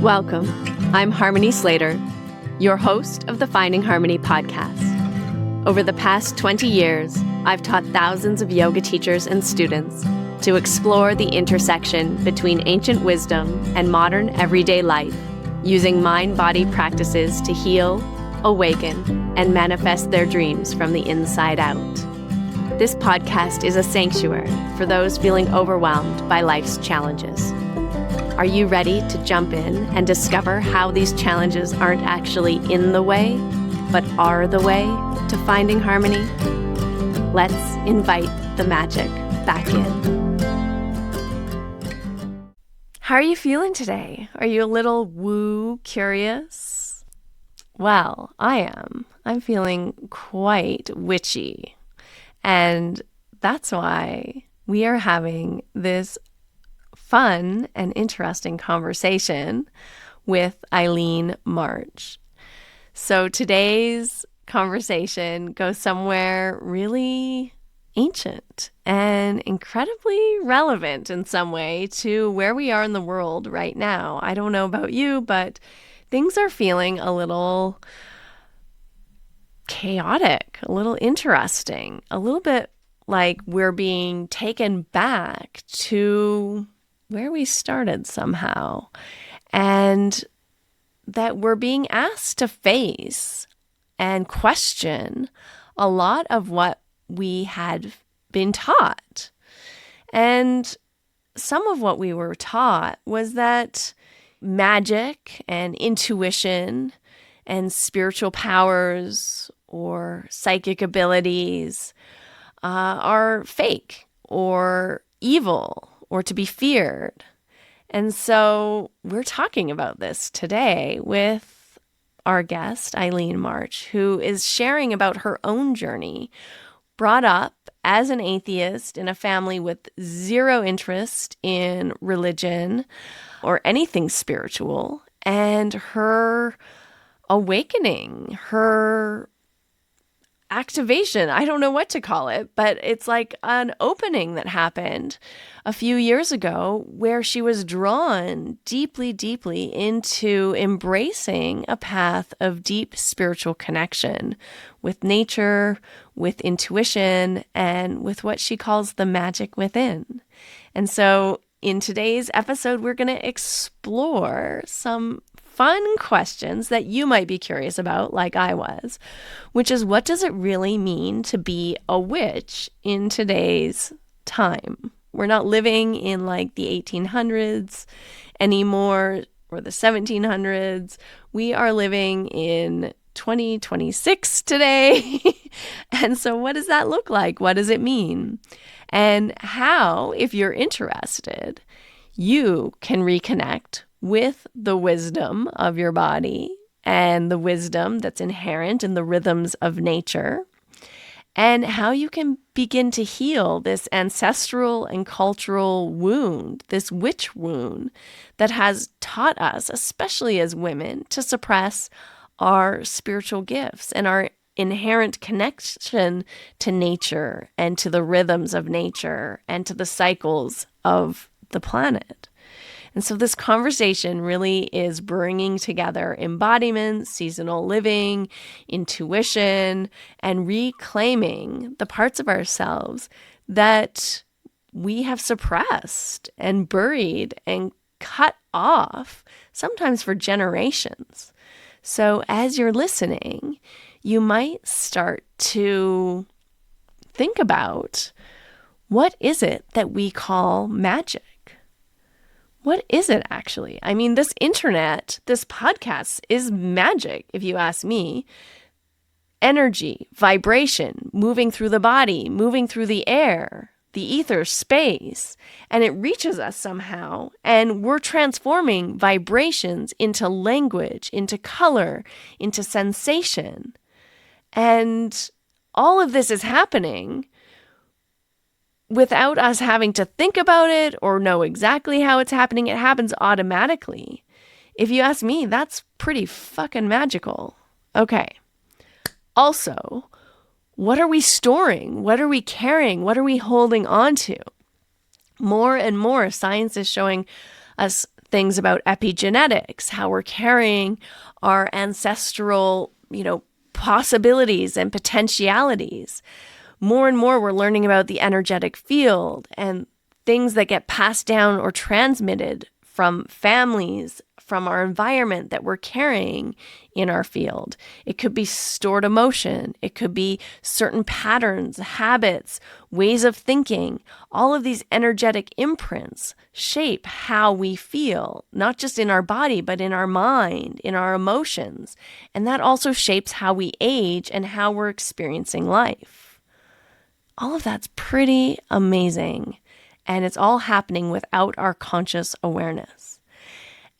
Welcome. I'm Harmony Slater, your host of the Finding Harmony podcast. Over the past 20 years, I've taught thousands of yoga teachers and students to explore the intersection between ancient wisdom and modern everyday life, using mind-body practices to heal, awaken, and manifest their dreams from the inside out. This podcast is a sanctuary for those feeling overwhelmed by life's challenges. Are you ready to jump in and discover how these challenges aren't actually in the way, but are the way to finding harmony? Let's invite the magic back in. How are you feeling today? Are you a little woo curious? Well, I am. I'm feeling quite witchy. And that's why we are having this fun and interesting conversation with Eileen March. So today's conversation goes somewhere really ancient and incredibly relevant in some way to where we are in the world right now. I don't know about you, but things are feeling a little chaotic, a little interesting, a little bit like we're being taken back to where we started somehow, and that we're being asked to face and question a lot of what we had been taught. And some of what we were taught was that magic and intuition and spiritual powers or psychic abilities are fake or evil or to be feared. And so we're talking about this today with our guest, Eileen March, who is sharing about her own journey, brought up as an atheist in a family with zero interest in religion or anything spiritual, and her awakening, her activation, I don't know what to call it, but it's like an opening that happened a few years ago where she was drawn deeply, deeply into embracing a path of deep spiritual connection with nature, with intuition, and with what she calls the magic within. And so in today's episode, we're going to explore some fun questions that you might be curious about, like I was, which is, what does it really mean to be a witch in today's time? We're not living in like the 1800s anymore or the 1700s. We are living in 2026 today. And so what does that look like? What does it mean? And how, if you're interested, you can reconnect with the wisdom of your body and the wisdom that's inherent in the rhythms of nature, and how you can begin to heal this ancestral and cultural wound, this witch wound that has taught us, especially as women, to suppress our spiritual gifts and our inherent connection to nature and to the rhythms of nature and to the cycles of the planet. And so this conversation really is bringing together embodiment, seasonal living, intuition, and reclaiming the parts of ourselves that we have suppressed and buried and cut off, sometimes for generations. So as you're listening, you might start to think about, what is it that we call magic? What is it actually? I mean, this internet, this podcast is magic, if you ask me. Energy, vibration, moving through the body, moving through the air, the ether, space, and it reaches us somehow. And we're transforming vibrations into language, into color, into sensation. And all of this is happening without us having to think about it or know exactly how it's happening. It happens automatically. If you ask me, that's pretty fucking magical. Okay. Also, what are we storing? What are we carrying? What are we holding on to? More and more, science is showing us things about epigenetics, how we're carrying our ancestral, possibilities and potentialities. More and more, we're learning about the energetic field and things that get passed down or transmitted from families, from our environment that we're carrying in our field. It could be stored emotion. It could be certain patterns, habits, ways of thinking. All of these energetic imprints shape how we feel, not just in our body, but in our mind, in our emotions. And that also shapes how we age and how we're experiencing life. All of that's pretty amazing. And it's all happening without our conscious awareness.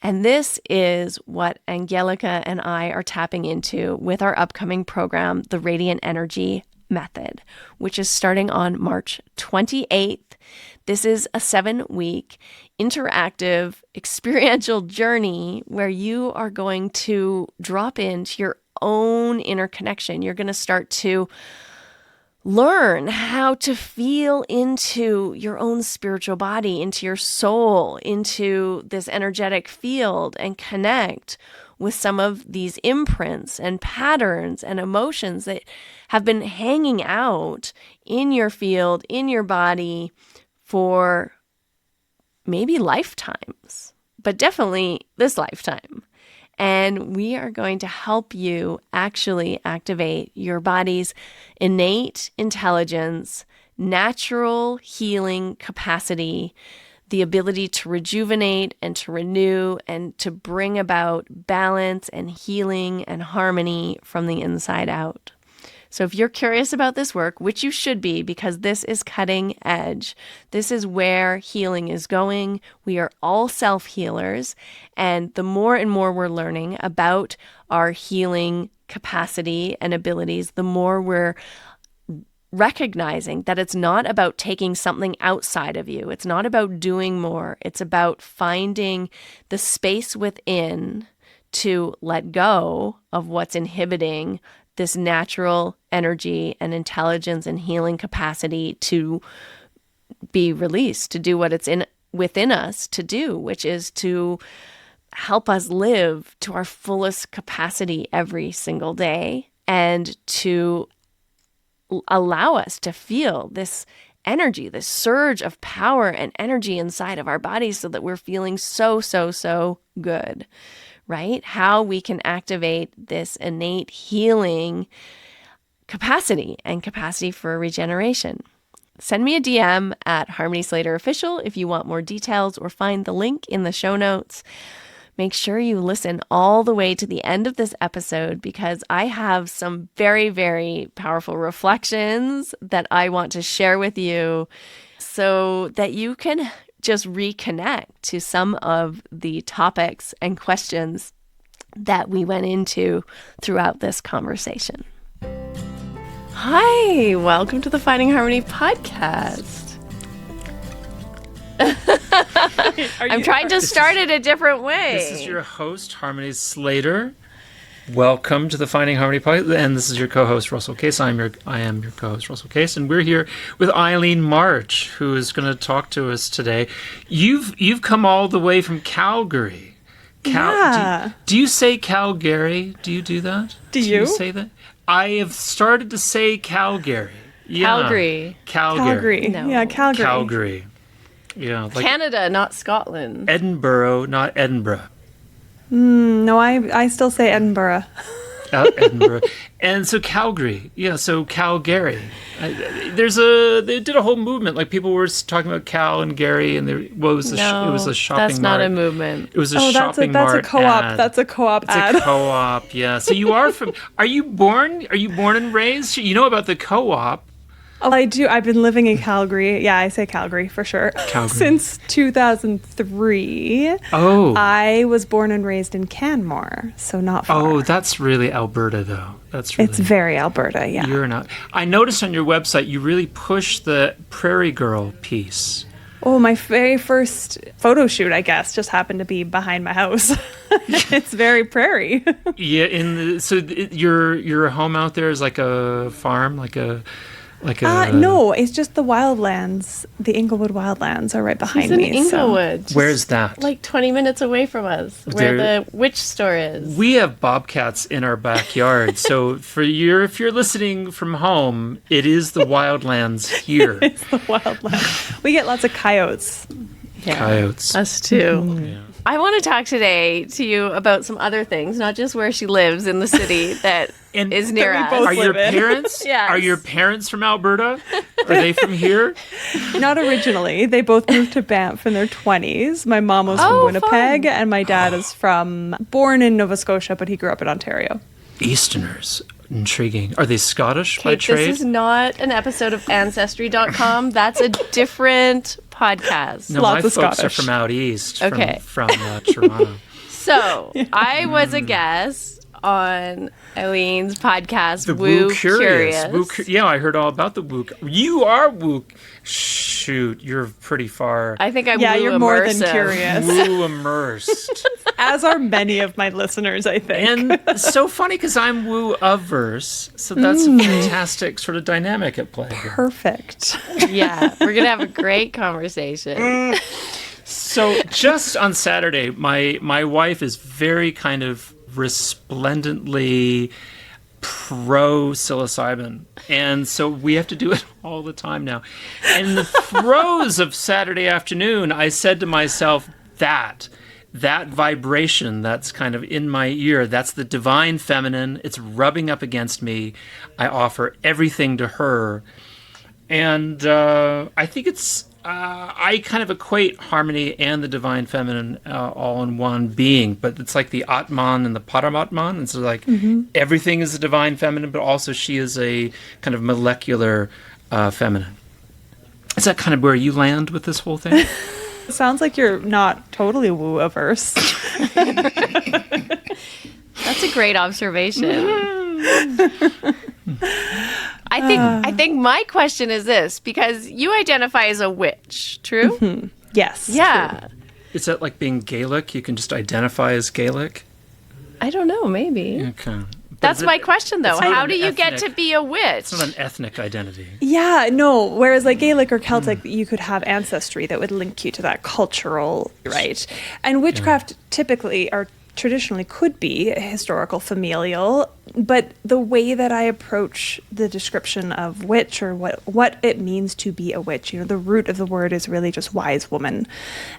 And this is what Angelica and I are tapping into with our upcoming program, the Radiant Energy Method, which is starting on March 28th. This is a 7-week interactive experiential journey where you are going to drop into your own inner connection. You're going to start to learn how to feel into your own spiritual body, into your soul, into this energetic field, and connect with some of these imprints and patterns and emotions that have been hanging out in your field, in your body for maybe lifetimes, but definitely this lifetime. And we are going to help you actually activate your body's innate intelligence, natural healing capacity, the ability to rejuvenate and to renew and to bring about balance and healing and harmony from the inside out. So if you're curious about this work, which you should be because this is cutting edge, this is where healing is going. We are all self-healers, and the more and more we're learning about our healing capacity and abilities, the more we're recognizing that it's not about taking something outside of you. It's not about doing more. It's about finding the space within to let go of what's inhibiting this natural energy and intelligence and healing capacity to be released, to do what it's within us to do, which is to help us live to our fullest capacity every single day and to allow us to feel this energy, this surge of power and energy inside of our bodies so that we're feeling so, so, so good. Right? How we can activate this innate healing capacity and capacity for regeneration. Send me a DM at Harmony Slater Official if you want more details, or find the link in the show notes. Make sure you listen all the way to the end of this episode because I have some very, very powerful reflections that I want to share with you so that you can just reconnect to some of the topics and questions that we went into throughout this conversation. Hi, welcome to the Finding Harmony podcast. I'm trying to start it a different way. This is your host, Harmony Slater. Welcome to the Finding Harmony podcast, and this is your co-host, Russell Case. I am your co-host, Russell Case, and we're here with Eileen March, who is going to talk to us today. You've come all the way from Calgary. Yeah. Do you say Calgary? Do you do that? Do you say that? I have started to say Calgary. Yeah. Calgary. No. Yeah, Calgary. Calgary. Yeah. Like Canada, not Scotland. Edinburgh, not Edinburgh. No, I still say Edinburgh. Edinburgh. And so Calgary. Yeah, so Calgary. They did a whole movement. Like people were talking about Cal and Gary, and it was a shopping mart. That's not a movement. It was a shopping mart. That's a co-op. Ad. That's a co-op it's ad. It's a co-op, yeah. So you are are you born and raised? You know about the co-op. Oh, I do. I've been living in Calgary. Yeah, I say Calgary for sure. Calgary. Since 2003. Oh. I was born and raised in Canmore, so not far. Oh, that's really Alberta, though. It's very Alberta, yeah. You're not. I noticed on your website you really push the Prairie Girl piece. Oh, my very first photo shoot, I guess, just happened to be behind my house. It's very prairie. Yeah, your home out there is like a farm, like a Like no, it's just the wildlands. The Inglewood wildlands are right behind It's in me. Inglewood. just Where's that? Like 20 minutes away from us, where the witch store is. We have bobcats in our backyard. So if you're listening from home, it is the wildlands here. It's the wildlands. We get lots of coyotes. Yeah. Coyotes. Us too. Yeah. I want to talk today to you about some other things, not just where she lives in the city that And is near that we us. both Are your live in. parents? Yes. Are your parents from Alberta? Are they from here? Not originally. They both moved to Banff in their 20s. My mom was Oh, from Winnipeg, fun. and my dad is born in Nova Scotia, but he grew up in Ontario. Easterners. Intriguing. Are they Scottish by Kate, trade? this is not an episode of Ancestry.com. That's a different podcast. No, Lots my of folks Scottish. are from out east, Okay. from Toronto. So I was a guest on Eileen's podcast, The Woo Woo Curious. Curious. Yeah, I heard all about the Woo. You are Woo. Shoot, you're pretty far. I think I'm Yeah, woo you're more than immersive. curious. Woo immersed. As are many of my listeners, I think. And it's so funny because I'm Woo averse, so that's a fantastic sort of dynamic at play here. Perfect. Yeah, we're gonna have a great conversation. So just on Saturday, my wife is very kind of resplendently pro psilocybin, and so we have to do it all the time now. And in the throes of Saturday afternoon, I said to myself, that vibration that's kind of in my ear, that's the divine feminine. It's rubbing up against me. I offer everything to her. And I think it's, I kind of equate harmony and the divine feminine all in one being, but it's like the Atman and the Paramatman. And so like everything is the divine feminine, but also she is a kind of molecular feminine. Is that kind of where you land with this whole thing? Sounds like you're not totally woo averse. That's a great observation. I think my question is this, because you identify as a witch, true? Yes. Yeah. true. Is that like being Gaelic? You can just identify as Gaelic? I don't know, maybe. Okay. But That's is my it- question, though. it's not How an do you get ethnic- to be a witch? It's not an ethnic identity. Yeah, no. Whereas like Gaelic or Celtic, you could have ancestry that would link you to that cultural, right? And witchcraft typically or traditionally could be historical, familial, but the way that I approach the description of witch or what it means to be a witch, the root of the word is really just wise woman.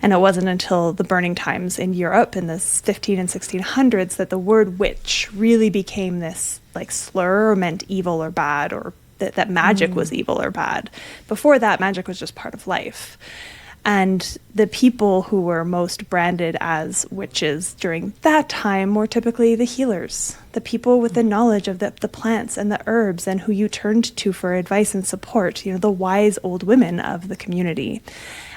And it wasn't until the burning times in Europe in the 15 and 1600s that the word witch really became this like slur or meant evil or bad, or that magic was evil or bad. Before that, magic was just part of life. And the people who were most branded as witches during that time were typically the healers, the people with the knowledge of the plants and the herbs and who you turned to for advice and support, the wise old women of the community.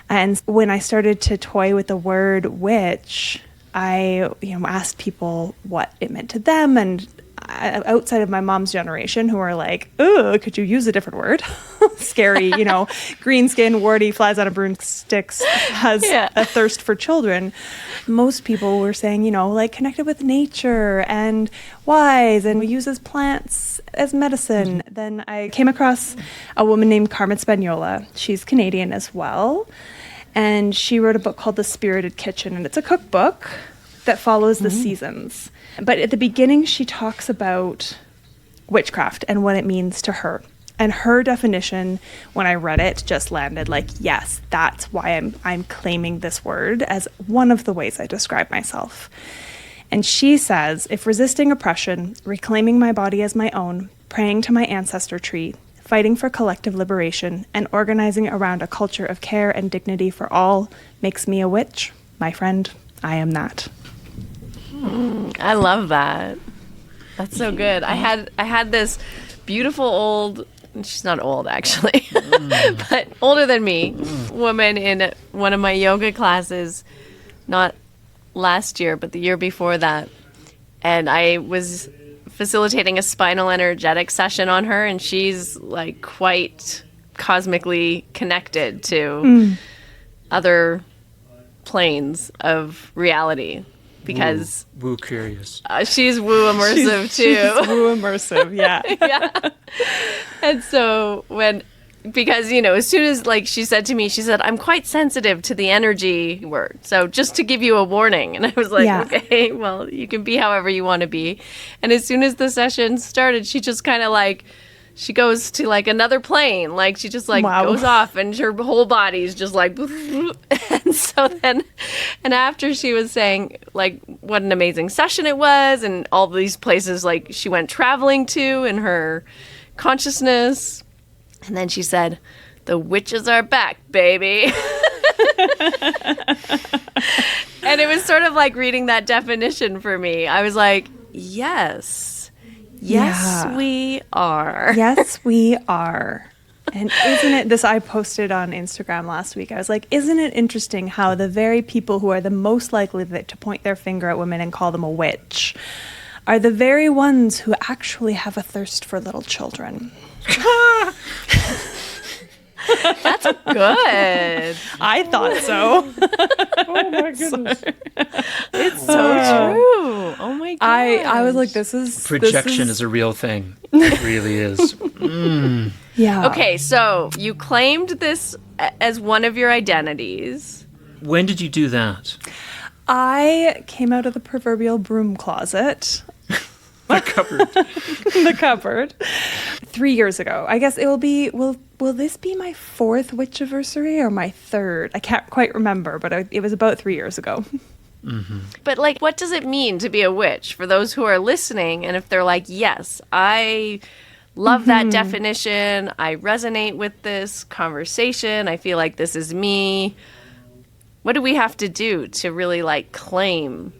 And when I started to toy with the word witch, I asked people what it meant to them, and outside of my mom's generation who are like, oh, could you use a different word? Scary, green skin, warty, flies on a broomsticks, has a thirst for children. Most people were saying, like connected with nature and wise and uses plants as medicine. Then I came across a woman named Carmen Spagnola. She's Canadian as well. And she wrote a book called The Spirited Kitchen, and it's a cookbook that follows the seasons. But at the beginning, she talks about witchcraft and what it means to her. And her definition, when I read it, just landed like, yes, that's why I'm claiming this word as one of the ways I describe myself. And she says, if resisting oppression, reclaiming my body as my own, praying to my ancestor tree, fighting for collective liberation, and organizing around a culture of care and dignity for all makes me a witch, my friend, I am that. I love that. That's so good. I had this beautiful old, she's not old actually, but older than me, woman in one of my yoga classes, not last year, but the year before that. And I was facilitating a spinal energetic session on her, and she's like quite cosmically connected to other planes of reality. because woo curious. She's woo immersive too. She's woo immersive, yeah. Yeah. And so because, as soon as she said to me, she said, I'm quite sensitive to the energy word. So just to give you a warning. And I was like, okay, well, you can be however you want to be. And as soon as the session started, she just kind of she goes to another plane. She just goes off and her whole body's just and so then, and after she was saying what an amazing session it was and all these places she went traveling to in her consciousness. And then she said, the witches are back, baby. And it was sort of like reading that definition for me. I was like, yes, we are. Yes, we are. And isn't it this? I posted on Instagram last week. I was like, isn't it interesting how the very people who are the most likely to point their finger at women and call them a witch are the very ones who actually have a thirst for little children? That's good. I thought so. Oh my goodness. It's so true. Oh my god. I was like, projection is a real thing. It really is. Yeah. Okay, so you claimed this as one of your identities. When did you do that? I came out of the proverbial broom closet. The cupboard. The cupboard. 3 years ago. I guess it will be, will this be my 4th witchiversary or my 3rd? I can't quite remember, but it was about 3 years ago. Mm-hmm. But what does it mean to be a witch for those who are listening? And if they're like, yes, I love that definition. I resonate with this conversation. I feel like this is me. What do we have to do to really claim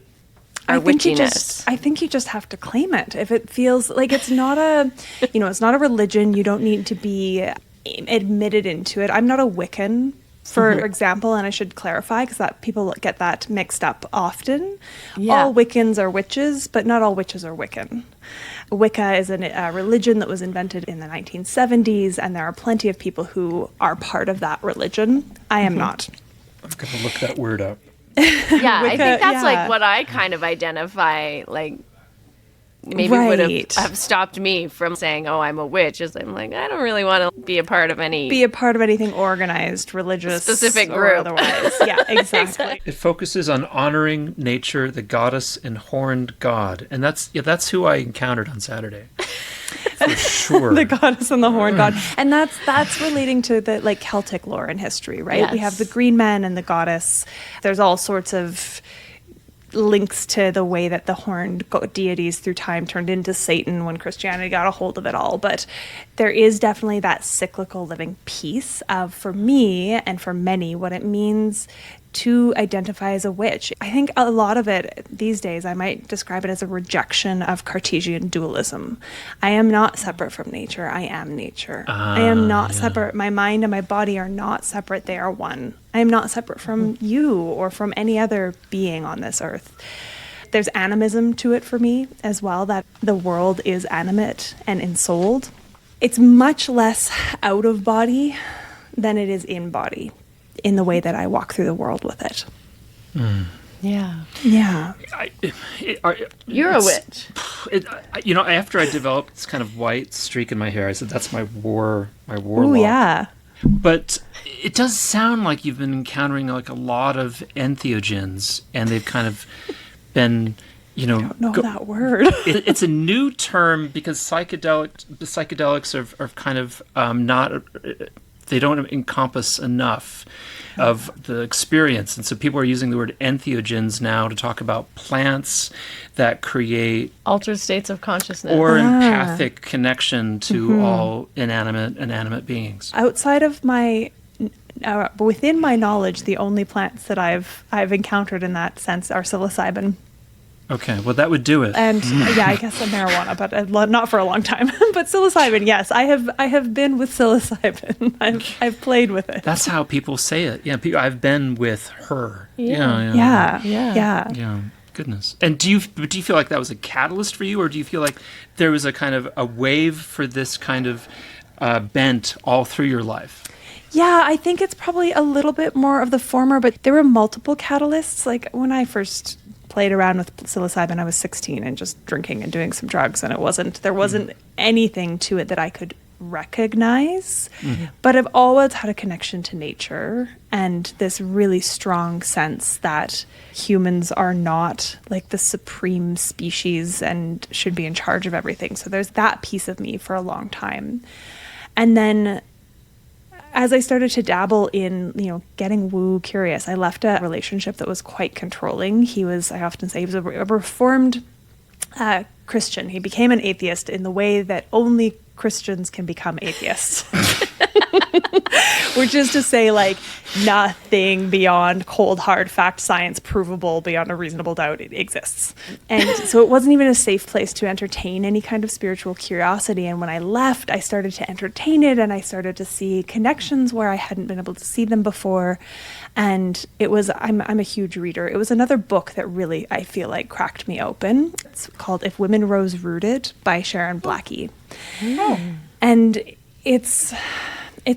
our witchiness? I think you just have to claim it. If it feels like it's not it's not a religion, you don't need to be admitted into it. I'm not a Wiccan, for example, and I should clarify because people get that mixed up often. Yeah. All Wiccans are witches, but not all witches are Wiccan. Wicca is a religion that was invented in the 1970s, and there are plenty of people who are part of that religion. I am not. I'm going to look that word up. Yeah, Wicca, I think that's what I kind of identify, maybe would have stopped me from saying, oh, I'm a witch, is I'm I don't really want to be a part of anything organized, religious, specific group. Or otherwise. Yeah, exactly. It focuses on honoring nature, the goddess, and horned god. And that's who I encountered on Saturday. For sure. The goddess and the horned god. And that's relating to the Celtic lore and history, right? Yes. We have the green men and the goddess. There's all sorts of links to the way that the horned deities through time turned into Satan when Christianity got a hold of it all. But there is definitely that cyclical living piece of, for me and for many, what it means to identify as a witch. I think a lot of it these days, I might describe it as a rejection of Cartesian dualism. I am not separate from nature. I am nature. I am not separate. My mind and my body are not separate. They are one. I am not separate from you or from any other being on this earth. There's animism to it for me as well, that the world is animate and ensouled. It's much less out of body than it is in body, in the way that I walk through the world with it. Mm. Yeah. Yeah. You're a witch. After I developed this kind of white streak in my hair, I said, that's my war Oh, yeah. But it does sound like you've been encountering a lot of entheogens, and they've kind of been, I don't know that word. It's a new term because psychedelics are kind of not... They don't encompass enough of the experience. And so people are using the word entheogens now to talk about plants that create altered states of consciousness or empathic connection to all animate beings. Outside of within my knowledge, the only plants that I've encountered in that sense are psilocybin. Okay, well, that would do it. And I guess marijuana, but not for a long time. But psilocybin, yes, I have been with psilocybin. I've played with it. That's how people say it. Yeah, I've been with her. Yeah. Goodness. And do you feel like that was a catalyst for you, or do you feel like there was a kind of a wave for this kind of bent all through your life? Yeah, I think it's probably a little bit more of the former, but there were multiple catalysts. Like when I first played around with psilocybin. I was 16 and just drinking and doing some drugs, and there wasn't anything to it that I could recognize. But I've always had a connection to nature and this really strong sense that humans are not like the supreme species and should be in charge of everything. So there's that piece of me for a long time. And then as I started to dabble in, getting woo curious, I left a relationship that was quite controlling. I often say he was a reformed Christian. He became an atheist in the way that only Christians can become atheists. Which is to say, like, nothing beyond cold, hard fact, science provable beyond a reasonable doubt exists. And so it wasn't even a safe place to entertain any kind of spiritual curiosity. And when I left, I started to entertain it, and I started to see connections where I hadn't been able to see them before. And I'm a huge reader. It was another book that really, I feel like, cracked me open. It's called If Women Rose Rooted by Sharon Blackie. Oh. And it's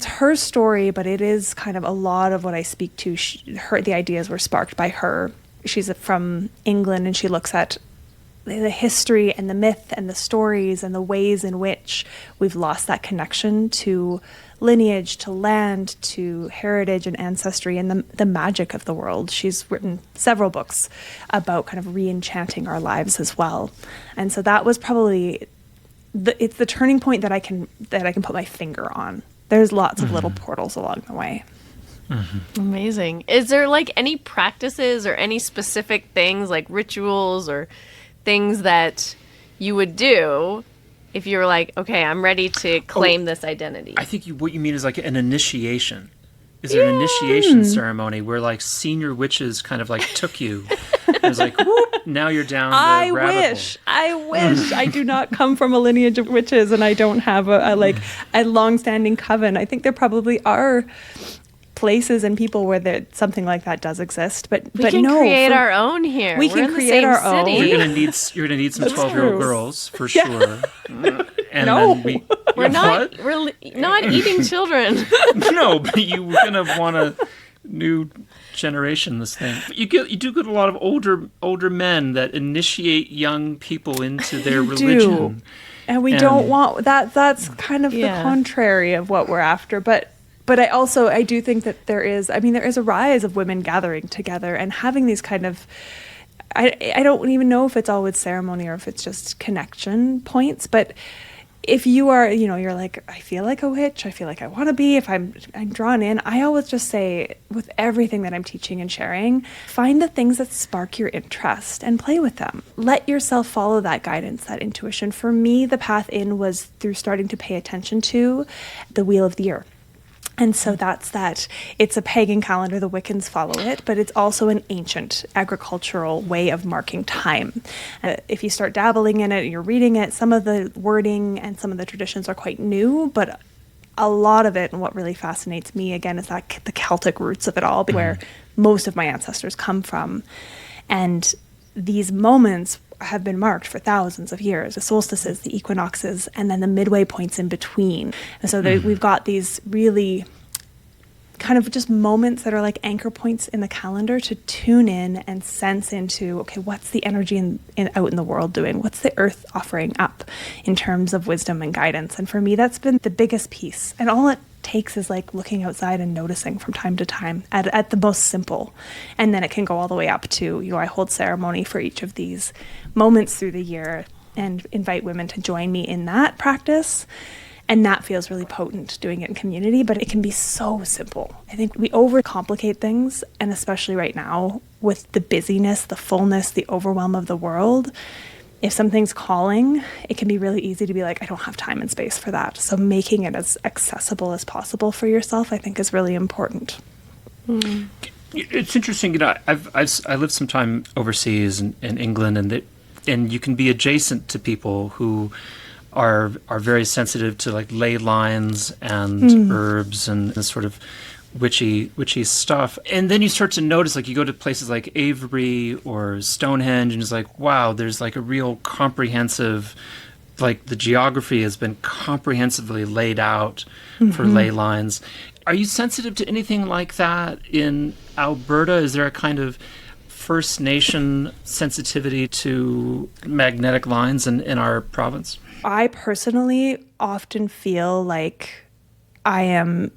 her story, but it is kind of a lot of what I speak to. The ideas were sparked by her. She's from England, and she looks at the history and the myth and the stories and the ways in which we've lost that connection to lineage, to land, to heritage and ancestry, and the magic of the world. She's written several books about kind of re-enchanting our lives as well. And so that was probably it's the turning point that I can put my finger on. There's lots of little portals along the way. Amazing. Is there like any practices or any specific things like rituals or things that you would do if you were like, okay, I'm ready to claim this identity? I think what you mean is like an initiation. Is there an initiation ceremony where like senior witches kind of like took you? It was like, whoop, now you're down the rabbit hole. I wish. I do not come from a lineage of witches, and I don't have a long-standing coven. I think there probably are places and people where something like that does exist, but we can create our own here. We can create our own. You're gonna need some 12-year-old girls for sure. And no, then we're not eating children. No, but you're gonna want a new generation. This thing, but you do get a lot of older men that initiate young people into their religion, and we don't want that. That's kind of the contrary of what we're after, but. But I do think that there is a rise of women gathering together and having these kind of, I don't even know if it's always ceremony or if it's just connection points, but if you are, you're like, I feel like a witch, I feel like I want to be, if I'm drawn in, I always just say with everything that I'm teaching and sharing, find the things that spark your interest and play with them. Let yourself follow that guidance, that intuition. For me, the path in was through starting to pay attention to the wheel of the year. And so that's that. It's a pagan calendar, the Wiccans follow it, but it's also an ancient agricultural way of marking time. If you start dabbling in it, you're reading it, some of the wording and some of the traditions are quite new, but a lot of it, and what really fascinates me, again, is that the Celtic roots of it all, where most of my ancestors come from. And these moments have been marked for thousands of years, the solstices, the equinoxes, and then the midway points in between. And so we've got these really kind of just moments that are like anchor points in the calendar to tune in and sense into, okay, what's the energy out in the world doing? What's the earth offering up in terms of wisdom and guidance? And for me, that's been the biggest piece. And all it takes is like looking outside and noticing from time to time at the most simple. And then it can go all the way up to, I hold ceremony for each of these moments through the year and invite women to join me in that practice. And that feels really potent doing it in community, but it can be so simple. I think we overcomplicate things, and especially right now with the busyness, the fullness, the overwhelm of the world, if something's calling, it can be really easy to be like, I don't have time and space for that. So making it as accessible as possible for yourself, I think, is really important. It's interesting. I lived some time overseas in England, and you can be adjacent to people who are very sensitive to like ley lines and herbs and this sort of witchy stuff. And then you start to notice, like, you go to places like Avebury or Stonehenge, and it's like, wow, there's like a real comprehensive, like the geography has been comprehensively laid out for ley lines. Are you sensitive to anything like that in Alberta? Is there a kind of First Nation sensitivity to magnetic lines in our province? I personally often feel like I am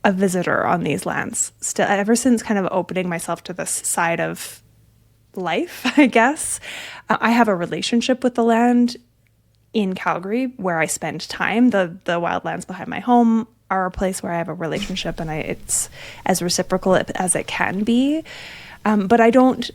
a visitor on these lands. Still, ever since kind of opening myself to this side of life, I guess, I have a relationship with the land in Calgary where I spend time. The wildlands behind my home are a place where I have a relationship, and it's as reciprocal as it can be. But I don't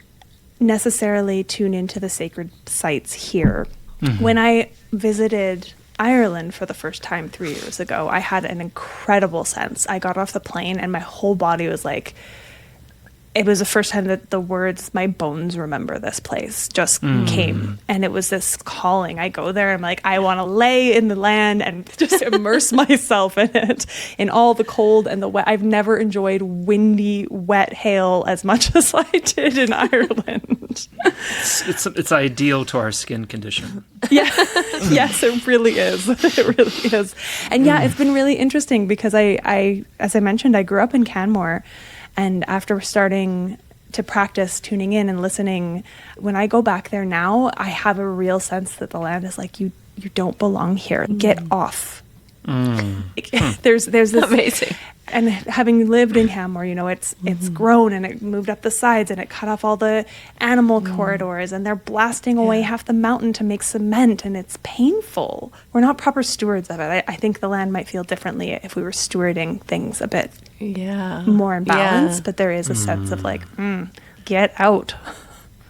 necessarily tune into the sacred sites here. Mm-hmm. When I visited Ireland for the first time 3 years ago, I had an incredible sense. I got off the plane and my whole body was like, it was the first time that the words, my bones remember this place, just came. And it was this calling. I go there, I'm like, I want to lay in the land and just immerse myself in it, in all the cold and the wet. I've never enjoyed windy, wet hail as much as I did in Ireland. It's ideal to our skin condition. Yeah. Yes, it really is. It really is. And yeah, it's been really interesting because I, as I mentioned, I grew up in Canmore. And after starting to practice tuning in and listening, when I go back there now, I have a real sense that the land is like, you don't belong here. Get off. There's this amazing. And having lived in Canmore, it's grown and it moved up the sides and it cut off all the animal corridors, and they're blasting away half the mountain to make cement, and it's painful. We're not proper stewards of it. I think the land might feel differently if we were stewarding things a bit more in balance, but there is a sense of like, get out.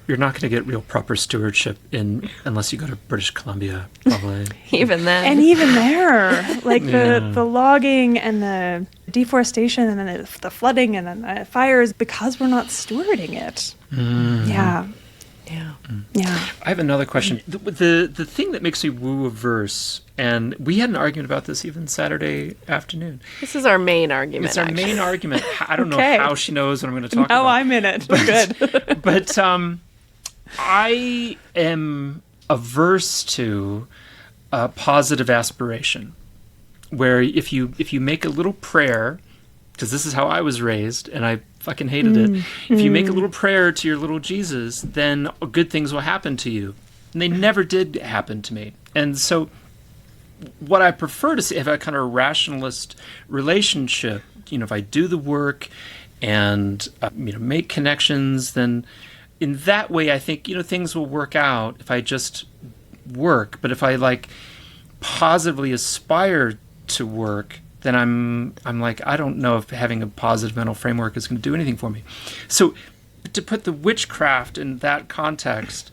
You're not going to get real proper stewardship unless you go to British Columbia, probably. Even then. And even there, like the logging and the deforestation and then the flooding and then the fires, because we're not stewarding it. Yeah. I have another question. The thing that makes me woo averse, and we had an argument about this even Saturday afternoon. This is our main argument. It's our main argument. I don't know how she knows what I'm going to talk about. Oh, I'm in it. Good. But I am averse to positive aspiration, where if you make a little prayer, because this is how I was raised, and I fucking hated it. If you make a little prayer to your little Jesus, then good things will happen to you. And they never did happen to me. And so what I prefer to see, have a kind of rationalist relationship, if I do the work and make connections, then in that way I think things will work out if I just work. But if I positively aspire to work, then I'm like, I don't know if having a positive mental framework is going to do anything for me. So to put the witchcraft in that context,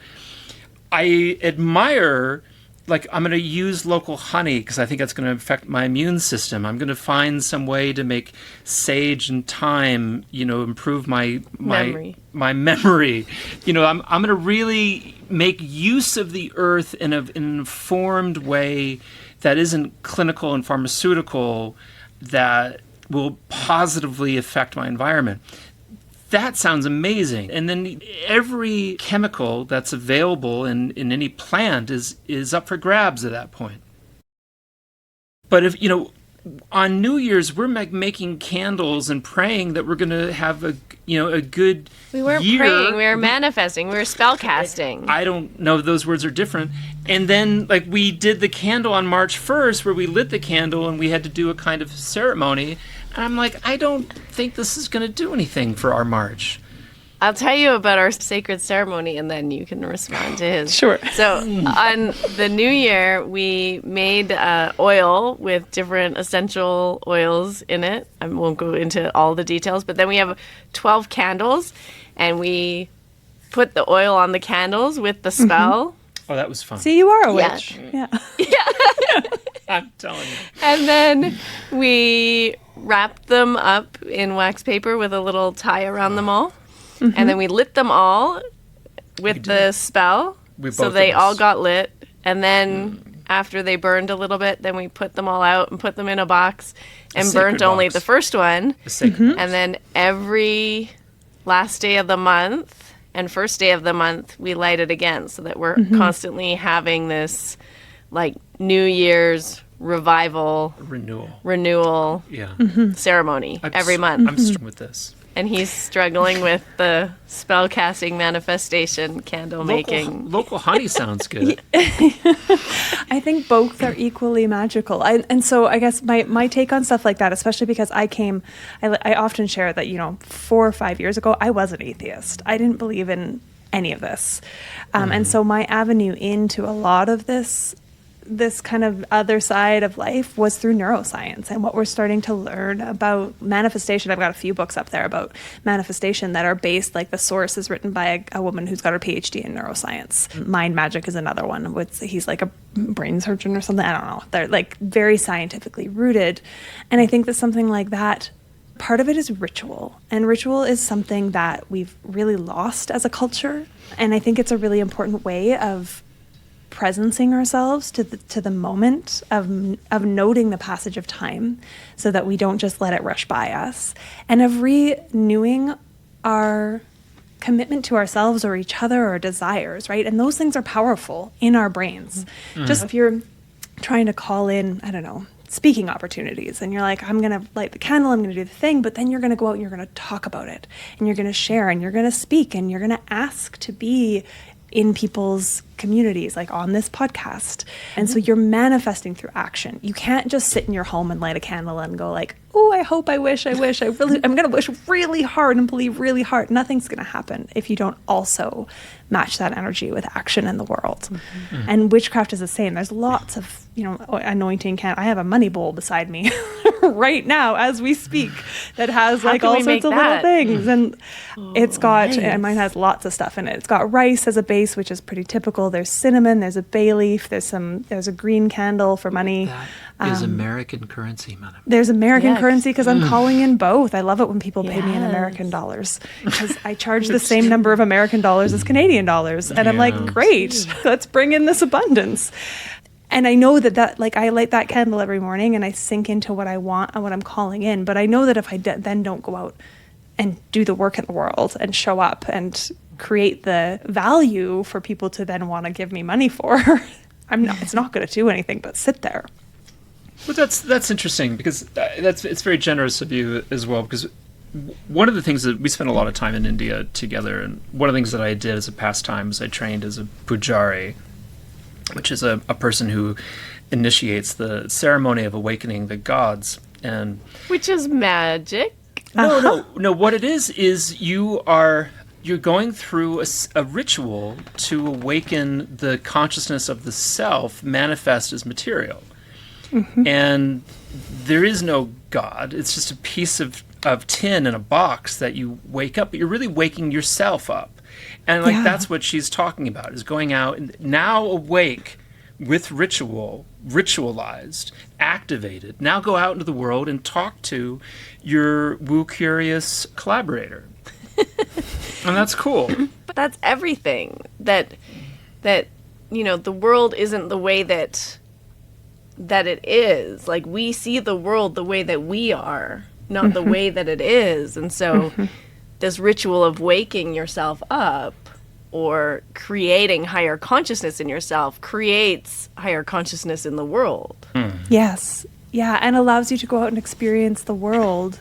I admire, I'm going to use local honey because I think that's going to affect my immune system. I'm going to find some way to make sage and thyme, improve my memory. I'm going to really make use of the earth in an informed way that isn't clinical and pharmaceutical, that will positively affect my environment. That sounds amazing. And then every chemical that's available in any plant is up for grabs at that point. But if, on New Year's, we're making candles and praying that we're going to have a good We weren't year. praying, we were manifesting, we were spell casting. I don't know if those words are different. And then, we did the candle on March 1st, where we lit the candle and we had to do a kind of ceremony. And I'm like, I don't think this is going to do anything for our March. I'll tell you about our sacred ceremony, and then you can respond to his. Sure. So on the New Year, we made oil with different essential oils in it. I won't go into all the details, but then we have 12 candles, and we put the oil on the candles with the spell. Oh, that was fun. See, you are a witch. Yeah. I'm telling you. And then we wrapped them up in wax paper with a little tie around them all. And then we lit them all with the spell. So they all got lit. And then after they burned a little bit, then we put them all out and put them in a box and burnt only the first one. And then every last day of the month and first day of the month, we light it again, so that we're constantly having this New Year's renewal ceremony every month. I'm strong with this. And he's struggling with the spell casting, manifestation, candle making. Local honey sounds good. I think both are equally magical. And so I guess my take on stuff like that, especially because I often share that, 4 or 5 years ago, I was an atheist. I didn't believe in any of this. And so my avenue into a lot of this kind of other side of life was through neuroscience and what we're starting to learn about manifestation. I've got a few books up there about manifestation that are based, like the source is written by a woman who's got her PhD in neuroscience. Mind Magic is another one. He's like a brain surgeon or something. I don't know. They're like very scientifically rooted. And I think that something like that, part of it is ritual. And ritual is something that we've really lost as a culture. And I think it's a really important way of presencing ourselves to the moment of noting the passage of time so that we don't just let it rush by us, and of renewing our commitment to ourselves or each other or desires, right? And those things are powerful in our brains. Just if you're trying to call in, I don't know, speaking opportunities, and you're like, I'm going to light the candle, I'm going to do the thing, but then you're going to go out and you're going to talk about it, and you're going to share, and you're going to speak, and you're going to ask to be in people's communities, like on this podcast. And so you're manifesting through action. You can't just sit in your home and light a candle and go like, oh, I hope, I'm going to wish really hard and believe really hard. Nothing's going to happen if you don't also match that energy with action in the world. And witchcraft is the same. There's lots of, anointing I have a money bowl beside me right now as we speak that has like all sorts of little things. And it's got, and mine has lots of stuff in it. It's got rice as a base, which is pretty typical. There's cinnamon, there's a bay leaf, there's a green candle for money. That is American currency, madam. There's American currency because I'm calling in both. I love it when people pay me in American dollars because I charge the same number of American dollars as Canadian dollars. And I'm like, great, let's bring in this abundance. And I know that like I light that candle every morning and I sink into what I want and what I'm calling in. But I know that if I then don't go out and do the work in the world and show up and create the value for people to then want to give me money for, it's not going to do anything but sit there. Well, that's interesting because it's very generous of you as well, because one of the things that we spent a lot of time in India together, and one of the things that I did as a pastime is I trained as a pujari, which is a person who initiates the ceremony of awakening the gods, and which is magic. No. What it is you're going through a ritual to awaken the consciousness of the self manifest as material. And there is no God. It's just a piece of tin in a box that you wake up, but you're really waking yourself up. And that's what she's talking about, is going out and now awake with ritualized, activated. Now go out into the world and talk to your woo-curious collaborator. And that's cool. But that's everything. That the world isn't the way that it is. Like, we see the world the way that we are, not the way that it is. And so this ritual of waking yourself up or creating higher consciousness in yourself creates higher consciousness in the world. Yes. Yeah, and allows you to go out and experience the world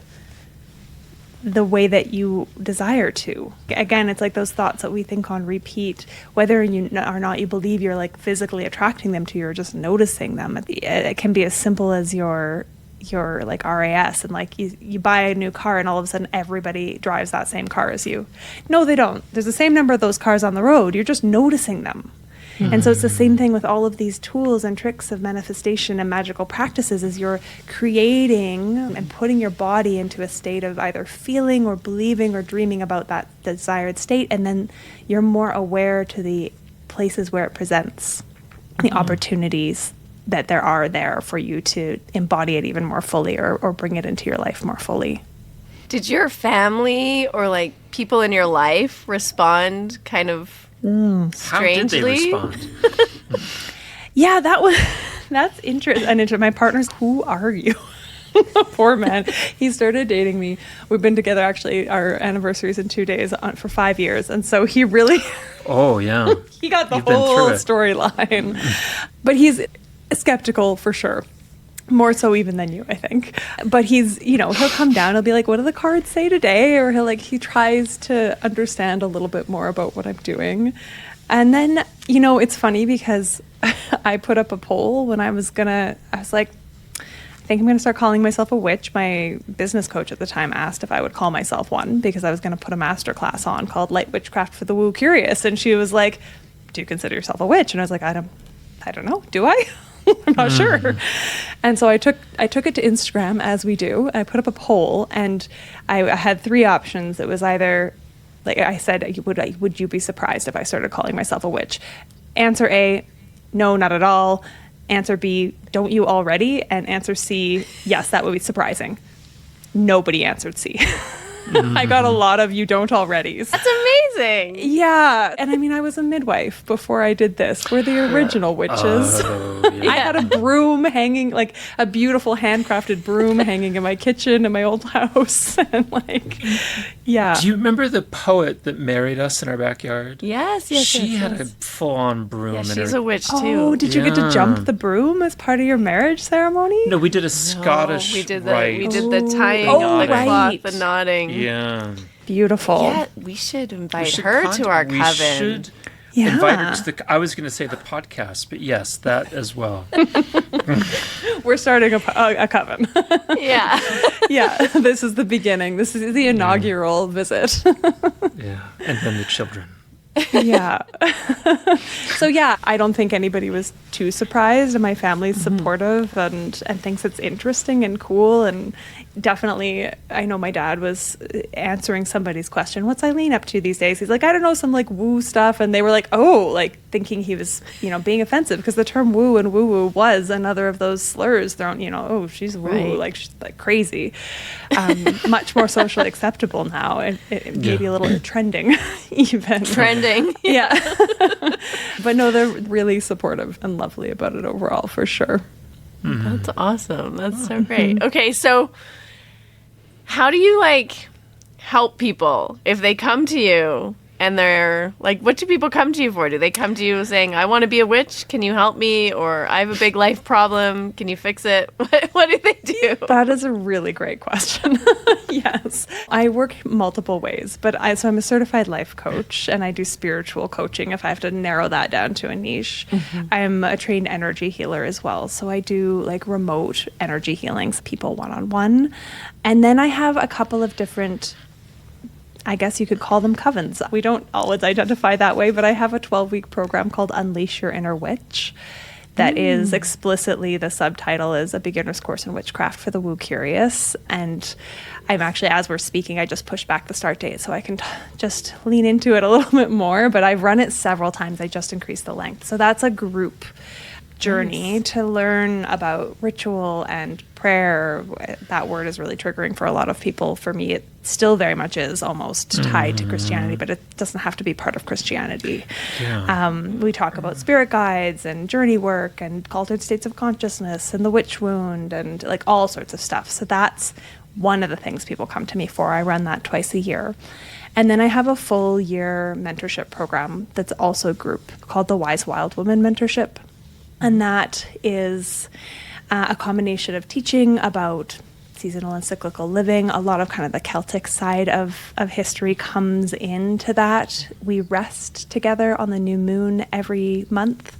the way that you desire to. Again, it's like those thoughts that we think on repeat, whether you or not you believe you're like physically attracting them to you or just noticing them. It can be as simple as your like RAS, and like you buy a new car and all of a sudden everybody drives that same car as you. No, they don't. There's the same number of those cars on the road. You're just noticing them. And so it's the same thing with all of these tools and tricks of manifestation and magical practices, is you're creating and putting your body into a state of either feeling or believing or dreaming about that desired state, and then you're more aware to the places where it presents, the opportunities that there are there for you to embody it even more fully or bring it into your life more fully. Did your family or like people in your life respond kind of strangely? How did they respond? Yeah, that's interesting. And my partner's, who are you? Poor man. He started dating me. We've been together, actually, our anniversary is in 2 days, for 5 years. And so he really... Oh, yeah. He got the whole storyline. But he's skeptical for sure. More so even than you, I think. But he's, he'll come down, he'll be like, what do the cards say today? Or he tries to understand a little bit more about what I'm doing. And then, it's funny because I put up a poll when I was like, I think I'm going to start calling myself a witch. My business coach at the time asked if I would call myself one because I was going to put a master class on called Light Witchcraft for the Woo Curious. And she was like, do you consider yourself a witch? And I was like, I don't know. Do I? I'm not sure. And so I took it to Instagram, as we do. I put up a poll, and I had 3 options. It was either, like I said, would you be surprised if I started calling myself a witch? Answer A, no, not at all. Answer B, don't you already? And answer C, yes, that would be surprising. Nobody answered C. I got a lot of you don't alreadis. That's amazing. Yeah. And I mean, I was a midwife before I did this. We're the original witches. I had a broom hanging, like a beautiful handcrafted broom hanging in my kitchen in my old house. And yeah. Do you remember the poet that married us in our backyard? Yes. She had a full-on broom. Yeah, in she's her... a witch too. Oh, did you get to jump the broom as part of your marriage ceremony? No, we did a Scottish we did the rite. tying Oh, of the right. cloth, the knotting. Yeah. Beautiful. Yeah, we should invite her to our coven. We should invite her to I was going to say the podcast, but yes, that as well. We're starting a coven. Yeah. Yeah, this is the beginning. This is the inaugural visit. Yeah, and then the children. Yeah. So yeah, I don't think anybody was too surprised, and my family's supportive and thinks it's interesting and cool. And definitely, I know my dad was answering somebody's question, what's Eileen up to these days? He's like, I don't know, some woo stuff. And they were like, oh, thinking he was, being offensive, because the term woo and woo-woo was another of those slurs thrown, oh, she's woo, right. she's crazy. Much more socially acceptable now, and it maybe a little trending even. Trending. Yeah. But no, they're really supportive and lovely about it overall, for sure. That's awesome. That's so great. Okay, so how do you help people if they come to you and they're what do people come to you for? Do they come to you saying, I want to be a witch, can you help me? Or I have a big life problem, can you fix it? What do they do? That is a really great question. Yes. I work multiple ways, but so I'm a certified life coach, and I do spiritual coaching if I have to narrow that down to a niche. I'm a trained energy healer as well. So I do remote energy healings, people one-on-one. And then I have a couple of different, I guess you could call them covens. We don't always identify that way, but I have a 12-week program called Unleash Your Inner Witch that is explicitly, the subtitle is A Beginner's Course in Witchcraft for the Woo Curious. And I'm actually, as we're speaking, I just pushed back the start date so I can just lean into it a little bit more. But I've run it several times. I just increased the length. So that's a group journey to learn about ritual and prayer. That word is really triggering for a lot of people. For me, it still very much is almost tied to Christianity, but it doesn't have to be part of Christianity. Yeah. We talk about spirit guides and journey work and altered states of consciousness and the witch wound and all sorts of stuff. So that's one of the things people come to me for. I run that twice a year. And then I have a full year mentorship program that's also a group called the Wise Wild Woman Mentorship. And that is a combination of teaching about seasonal and cyclical living. A lot of kind of the Celtic side of history comes into that. We rest together on the new moon every month.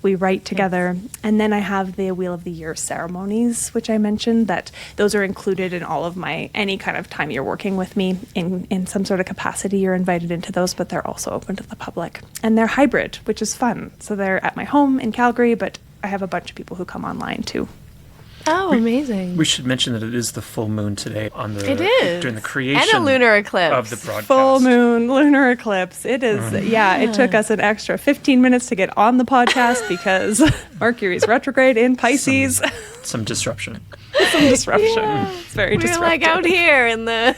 We write together. And then I have the Wheel of the Year ceremonies, which I mentioned, that those are included in all of any kind of time you're working with me in some sort of capacity. You're invited into those, but they're also open to the public. And they're hybrid, which is fun. So they're at my home in Calgary, but I have a bunch of people who come online too. Oh, amazing. We should mention that it is the full moon today It is. during the creation and a lunar eclipse of the broadcast. Full moon, lunar eclipse. It is, it took us an extra 15 minutes to get on the podcast because Mercury's retrograde in Pisces. Some disruption. Some disruption. Yeah. It's very We're disruptive. out here in the...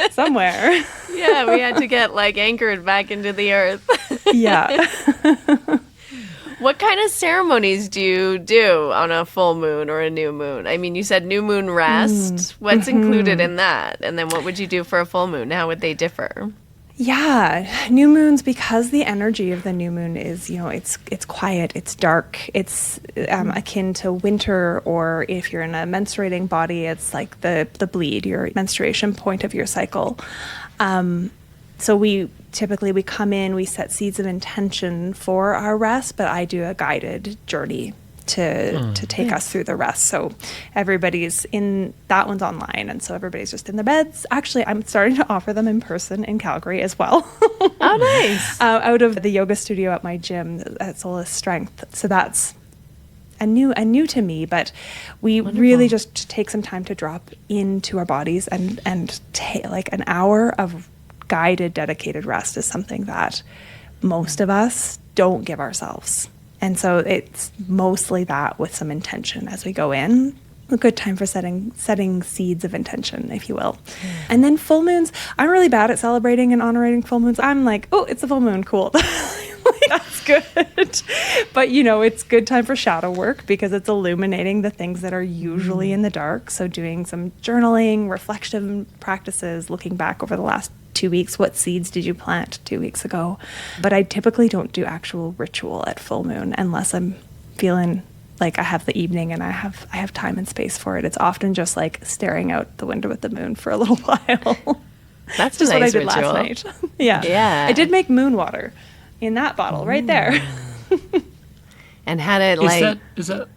Somewhere. Yeah, we had to get anchored back into the earth. Yeah. What kind of ceremonies do you do on a full moon or a new moon? I mean, you said new moon rest. What's included in that? And then what would you do for a full moon? How would they differ? Yeah, new moons, because the energy of the new moon is, it's quiet, it's dark, it's akin to winter, or if you're in a menstruating body, it's like the bleed, your menstruation point of your cycle. So we come in, we set seeds of intention for our rest, but I do a guided journey to take us through the rest. So everybody's in, that one's online, and so everybody's just in their beds. Actually, I'm starting to offer them in person in Calgary as well. Oh, nice. Out of the yoga studio at my gym at Solis Strength. So that's a new to me, but we really just take some time to drop into our bodies and take like an hour of guided, dedicated rest is something that most of us don't give ourselves. And so it's mostly that with some intention as we go in. A good time for setting seeds of intention, if you will. And then full moons, I'm really bad at celebrating and honoring full moons. I'm like, oh, it's a full moon, cool. That's good. But, it's good time for shadow work because it's illuminating the things that are usually in the dark. So doing some journaling, reflection practices, looking back over the last 2 weeks, what seeds did you plant 2 weeks ago? But I typically don't do actual ritual at full moon unless I'm feeling like I have the evening and I have time and space for it. It's often just like staring out the window at the moon for a little while. That's just a nice what I did ritual. last night. Yeah. I did make moon water in that bottle right there. And had it is that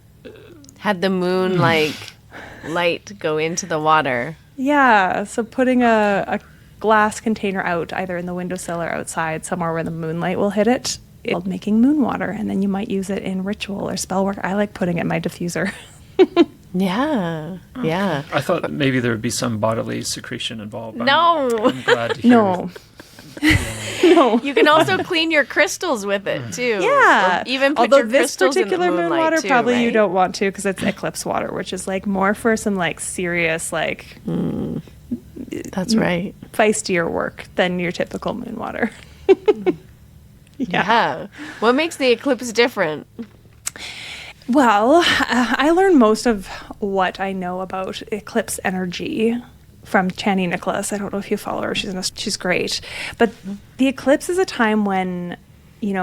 had the moon light go into the water. Yeah. So putting a glass container out, either in the windowsill or outside, somewhere where the moonlight will hit it. It's making moon water, and then you might use it in ritual or spell work. I like putting it in my diffuser. Yeah. I thought maybe there would be some bodily secretion involved. No. I'm glad to hear. No. No. You can also clean your crystals with it too. Yeah. Or even put Although your this crystals in the particular moon moonlight water too, probably right? you don't want to, because it's eclipse water, which is like more for some like serious That's right. feistier work than your typical moon water. Yeah. What makes the eclipse different? Well, I learned most of what I know about eclipse energy from Chani Nicholas. I don't know if you follow her. She's great. But the eclipse is a time when, in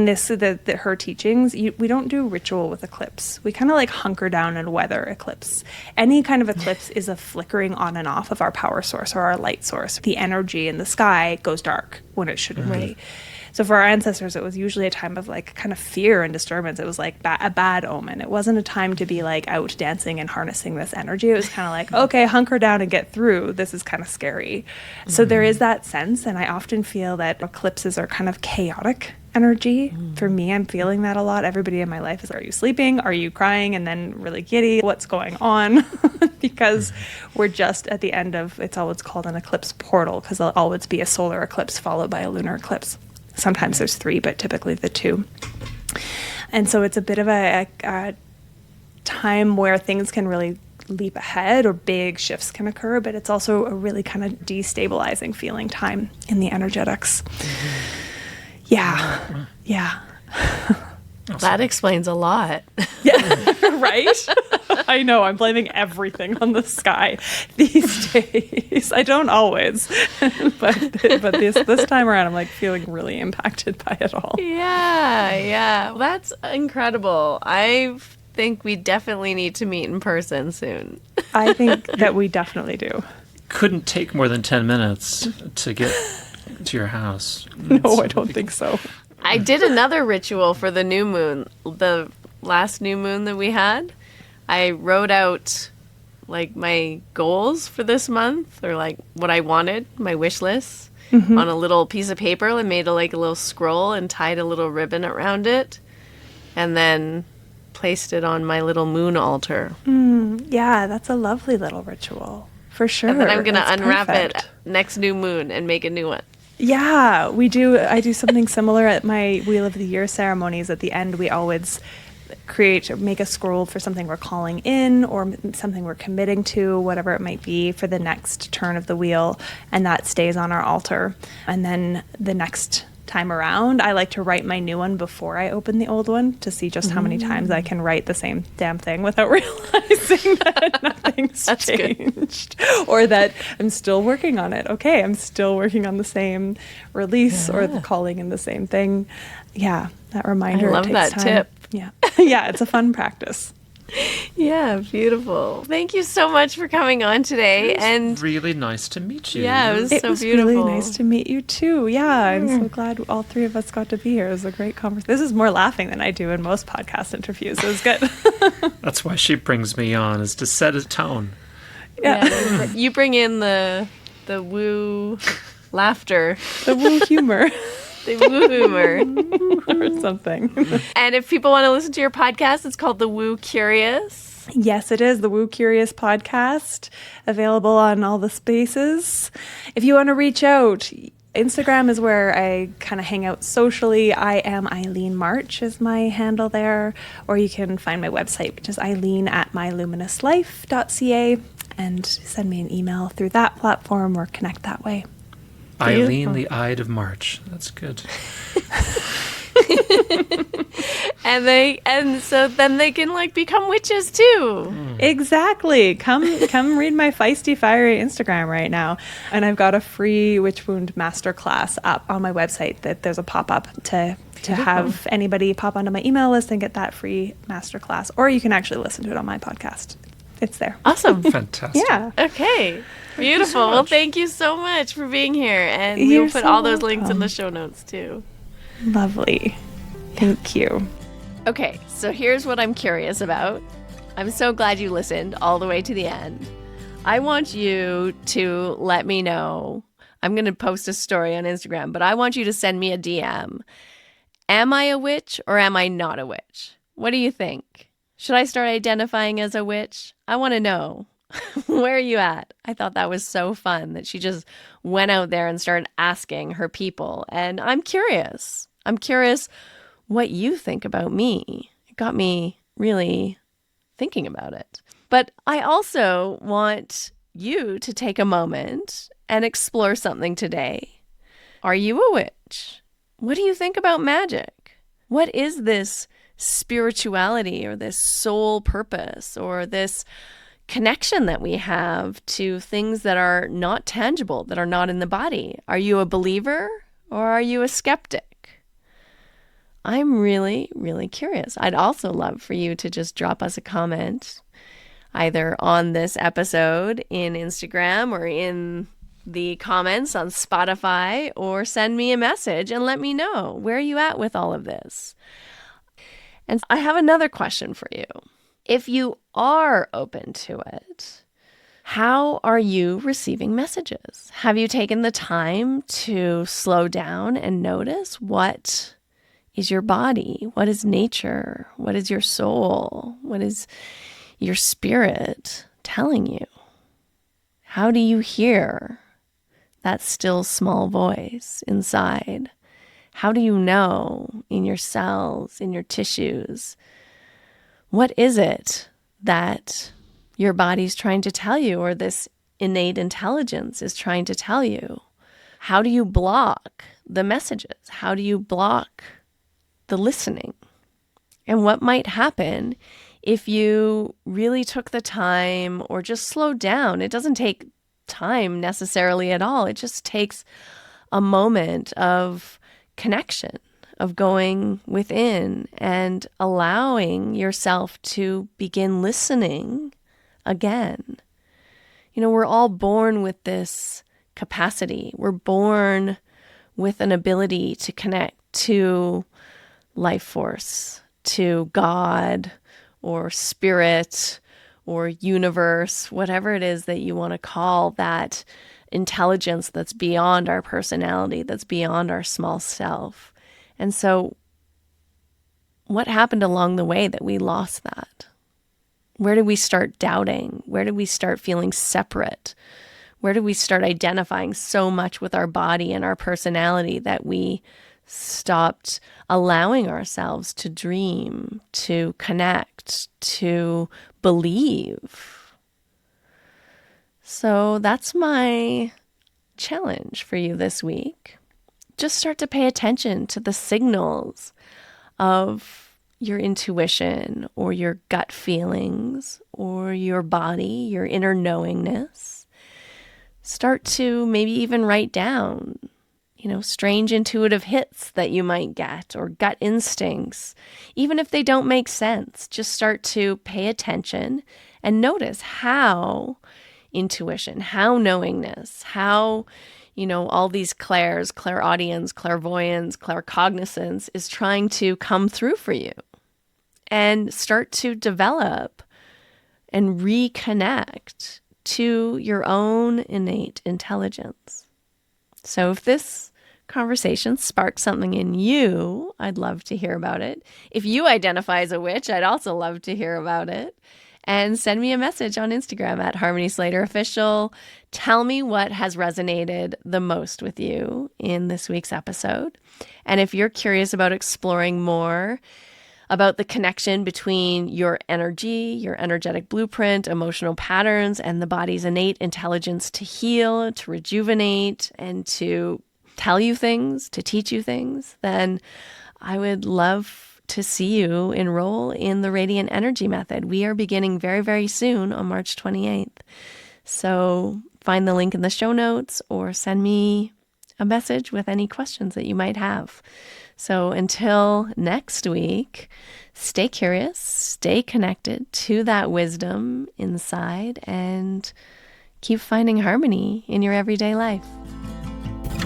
her teachings, we don't do ritual with eclipse. We kind of like hunker down and weather eclipse. Any kind of eclipse is a flickering on and off of our power source or our light source. The energy in the sky goes dark when it shouldn't be. So for our ancestors, it was usually a time of like kind of fear and disturbance. It was like a bad omen. It wasn't a time to be like out dancing and harnessing this energy. It was kind of like, okay, hunker down and get through. This is kind of scary. So there is that sense. And I often feel that eclipses are kind of chaotic energy. For me, I'm feeling that a lot. Everybody in my life is, are you sleeping? Are you crying? And then really giddy? What's going on? Because we're just at the end of, it's always called an eclipse portal, because there'll always be a solar eclipse followed by a lunar eclipse. Sometimes there's 3, but typically the 2. And so it's a bit of a time where things can really leap ahead or big shifts can occur, but it's also a really kind of destabilizing feeling time in the energetics. Yeah. That explains a lot. Yeah, right? I know, I'm blaming everything on the sky these days. I don't always, but this time around, I'm like feeling really impacted by it all. Yeah. Well, that's incredible. I think we definitely need to meet in person soon. I think that we definitely do. Couldn't take more than 10 minutes to get to your house. No, I don't think so. I did another ritual for the new moon, the last new moon that we had. I wrote out like my goals for this month, or like what I wanted, my wish list, on a little piece of paper. I made a little scroll and tied a little ribbon around it, and then placed it on my little moon altar. Yeah, that's a lovely little ritual, for sure. And then I'm going to That's unwrap perfect. it next new moon and make a new one. Yeah, we do. I do something similar at my Wheel of the Year ceremonies. At the end, we always make a scroll for something we're calling in or something we're committing to, whatever it might be, for the next turn of the wheel, and that stays on our altar. And then the next time around. I like to write my new one before I open the old one to see just how many times I can write the same damn thing without realizing that nothing's changed or that I'm still working on it. Okay, I'm still working on the same release or the calling in the same thing. Yeah, that reminder. I love takes that time. tip. Yeah. Yeah, it's a fun practice. Yeah, beautiful. Thank you so much for coming on today. And really nice to meet you. Yeah, it was so was beautiful. Really nice to meet you too. Yeah, I'm so glad all three of us got to be here. It was a great conversation. This is more laughing than I do in most podcast interviews. It was good. That's why she brings me on, is to set a tone. Yeah, you bring in the woo laughter, The woo humor. the woo humor. Or something. And if people want to listen to your podcast, it's called The Woo Curious. Yes, it is the Woo Curious podcast, available on all the spaces. If you want to reach out, Instagram is where I kind of hang out socially. I am Eileen March is my handle there. Or you can find my website, which is eileen@myluminouslife.ca, and send me an email through that platform or connect that way. Eileen, the Ide of March. That's good. And so then they can like become witches too. Exactly. Come read my feisty, fiery Instagram right now. And I've got a free witch wound masterclass up on my website that there's a pop-up to have anybody pop onto my email list and get that free masterclass. Or you can actually listen to it on my podcast. It's there. Awesome. Fantastic. Yeah. Okay. Beautiful. Well, thank you so much for being here. And we'll You're put so all those links in welcome. the show notes too. Lovely. Thank you. Okay, so here's what I'm curious about. I'm so glad you listened all the way to the end. I want you to let me know. I'm going to post a story on Instagram, but I want you to send me a DM. Am I a witch or am I not a witch? What do you think? Should I start identifying as a witch? I want to know. Where are you at? I thought that was so fun that she just went out there and started asking her people. And I'm curious. I'm curious what you think about me. It got me really thinking about it. But I also want you to take a moment and explore something today. Are you a witch? What do you think about magic? What is this spirituality or this soul purpose or this connection that we have to things that are not tangible, that are not in the body? Are you a believer or are you a skeptic? I'm really, really curious. I'd also love for you to just drop us a comment either on this episode in Instagram or in the comments on Spotify, or send me a message and let me know where are you at with all of this. And I have another question for you. If you are open to it, how are you receiving messages? Have you taken the time to slow down and notice what is your body? What is nature? What is your soul? What is your spirit telling you? How do you hear that still small voice inside? How do you know in your cells, in your tissues, what is it that your body's trying to tell you, or this innate intelligence is trying to tell you? How do you block the messages? How do you block the listening? And what might happen if you really took the time or just slowed down? It doesn't take time necessarily at all. It just takes a moment of connection, of going within and allowing yourself to begin listening again. You know, we're all born with this capacity. We're born with an ability to connect to life force, to God or spirit or universe, whatever it is that you want to call that intelligence that's beyond our personality, that's beyond our small self. And so what happened along the way that we lost that? Where did we start doubting? Where did we start feeling separate? Where did we start identifying so much with our body and our personality that we stopped allowing ourselves to dream, to connect, to believe? So that's my challenge for you this week, just start to pay attention to the signals of your intuition or your gut feelings or your body, your inner knowingness. Start to maybe even write down, strange intuitive hits that you might get or gut instincts. Even if they don't make sense, just start to pay attention and notice how intuition, how knowingness, how all these clairaudience, clairvoyance, claircognizance is trying to come through for you, and start to develop and reconnect to your own innate intelligence. So if this conversation sparks something in you, I'd love to hear about it. If you identify as a witch, I'd also love to hear about it. And send me a message on Instagram at Harmony Slater Official. Tell me what has resonated the most with you in this week's episode. And if you're curious about exploring more about the connection between your energy, your energetic blueprint, emotional patterns, and the body's innate intelligence to heal, to rejuvenate, and to tell you things, to teach you things, then I would love to see you enroll in the Radiant Energy Method. We are beginning very, very soon on March 28th. So find the link in the show notes or send me a message with any questions that you might have. So until next week, stay curious, stay connected to that wisdom inside, and keep finding harmony in your everyday life.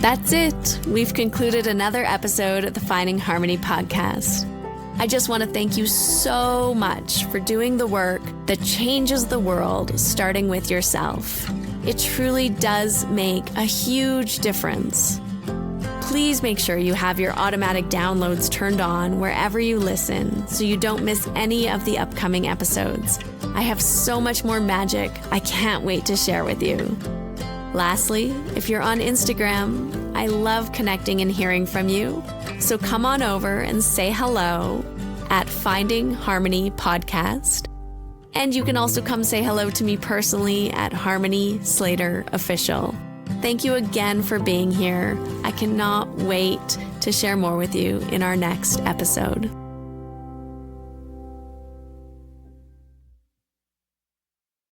That's it. We've concluded another episode of the Finding Harmony podcast. I just want to thank you so much for doing the work that changes the world, starting with yourself. It truly does make a huge difference. Please make sure you have your automatic downloads turned on wherever you listen so you don't miss any of the upcoming episodes. I have so much more magic I can't wait to share with you. Lastly, if you're on Instagram, I love connecting and hearing from you. So come on over and say hello at Finding Harmony Podcast. And you can also come say hello to me personally at Harmony Slater Official. Thank you again for being here. I cannot wait to share more with you in our next episode.